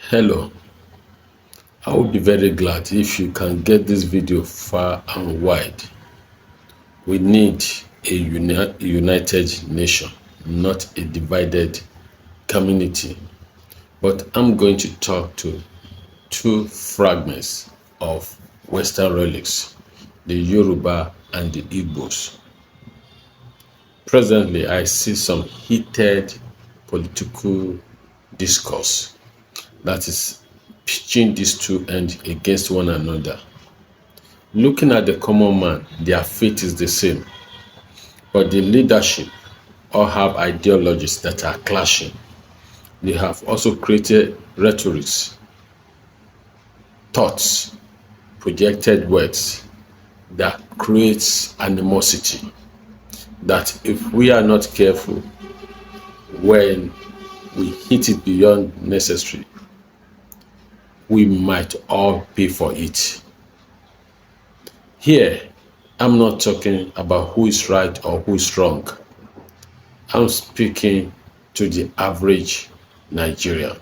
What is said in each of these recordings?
Hello, I will be very glad if you can get this video far and wide. We need a united nation, not a divided community. But I'm going to talk to two fragments of Western relics, the Yoruba and the Igbos. Presently, I see some heated political discourse that is pitching these two ends against one another. Looking at the common man, their fate is the same, but the leadership all have ideologies that are clashing. They have also created rhetorics, thoughts, projected words that creates animosity. That if we are not careful, when we hit it beyond necessary, we might all pay for it. Here, I'm not talking about who is right or who is wrong. I'm speaking to the average Nigerian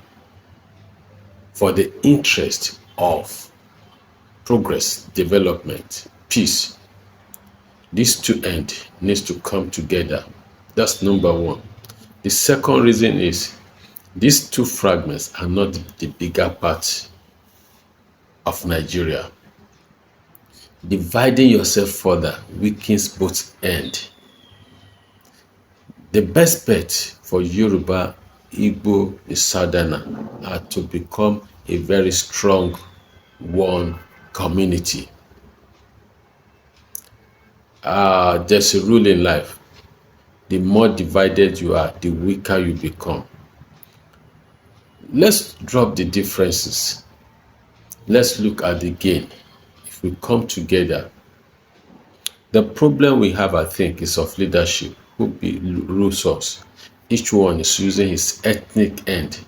for the interest of progress, development, peace. These two ends needs to come together. That's number one. The second reason is these two fragments are not the bigger part of Nigeria. Dividing yourself further weakens both ends. The best bet for Yoruba, Igbo, the Southerner are to become a very strong one community. There's a rule in life. The more divided you are, the weaker you become. Let's drop the differences. Let's look at the gain. If we come together, the problem we have, I think, is of leadership who rules us. Each one is using his ethnic end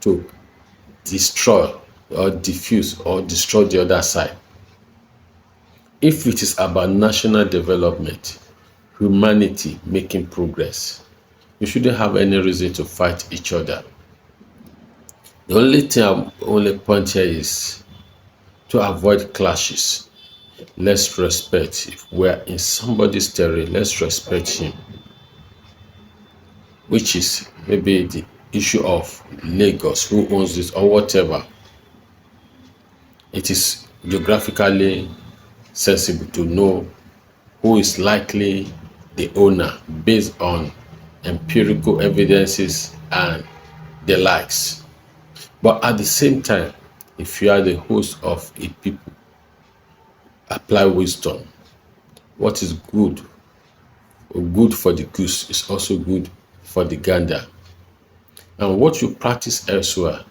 to destroy or diffuse or destroy the other side. If it is about national development, humanity making progress, we shouldn't have any reason to fight each other. The only point here is to avoid clashes. Let's respect. If we're in somebody's territory, let's respect him. Which is maybe the issue of Lagos, who owns this or whatever. It is geographically sensible to know who is likely the owner based on empirical evidences and the likes. But at the same time, if you are the host of a people, apply wisdom. What is good for the goose is also good for the gander. And what you practice elsewhere,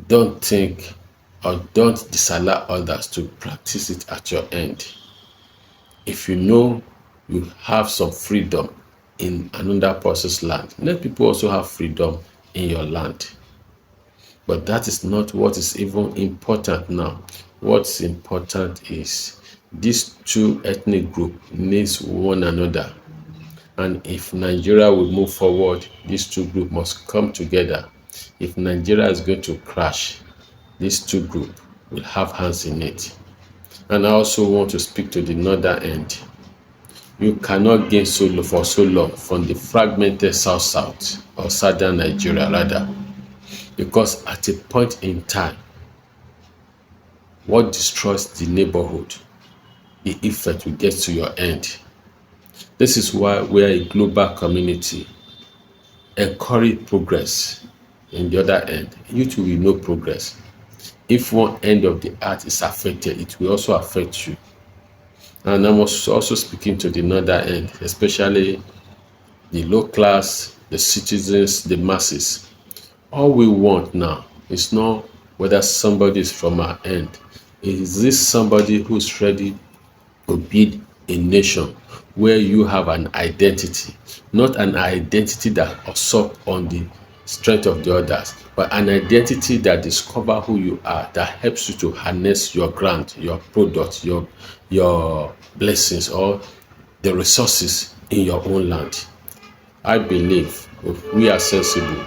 don't think or don't disallow others to practice it at your end. If you know you have some freedom in another person's land, let people also have freedom in your land. But that is not what is even important now. What's important is these two ethnic groups needs one another. And if Nigeria will move forward, these two groups must come together. If Nigeria is going to crash, these two groups will have hands in it. And I also want to speak to the northern end. You cannot gain for so long from the fragmented South or Southern Nigeria rather. Because at a point in time, what destroys the neighborhood, the effect will get to your end. This is why we are a global community. Encourage progress in the other end. You too will know progress. If one end of the earth is affected, it will also affect you. And I'm also speaking to the northern end, especially the low class, the citizens, the masses. All we want now is not whether somebody is from our end. Is this somebody who's ready to build a nation where you have an identity, not an identity that usurps on the strength of the others, but an identity that discovers who you are, that helps you to harness your grant, your product, your blessings or the resources in your own land. I believe if we are sensible,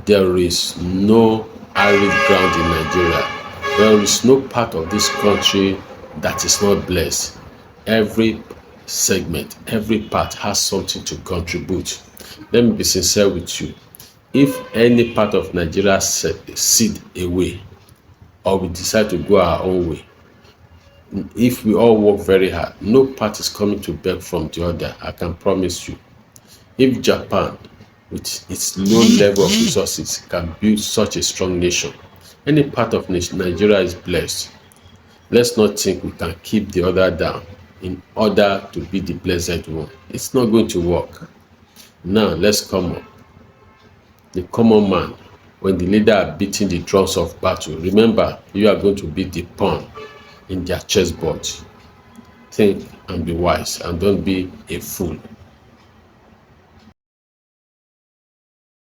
There is no arid ground in Nigeria. There is no part of this country that is not blessed. Every segment, every part has something to contribute. Let me be sincere with you. If any part of Nigeria cede away, or we decide to go our own way, if we all work very hard, no part is coming to beg from the other. I can promise you. If Japan, with its low level of resources, can build such a strong nation, any part of Nigeria is blessed. Let's not think we can keep the other down in order to be the blessed one. It's not going to work. Now, let's come up. The common man, when the leader are beating the drums of battle, remember, you are going to be the pawn in their chessboard. Think and be wise, and don't be a fool.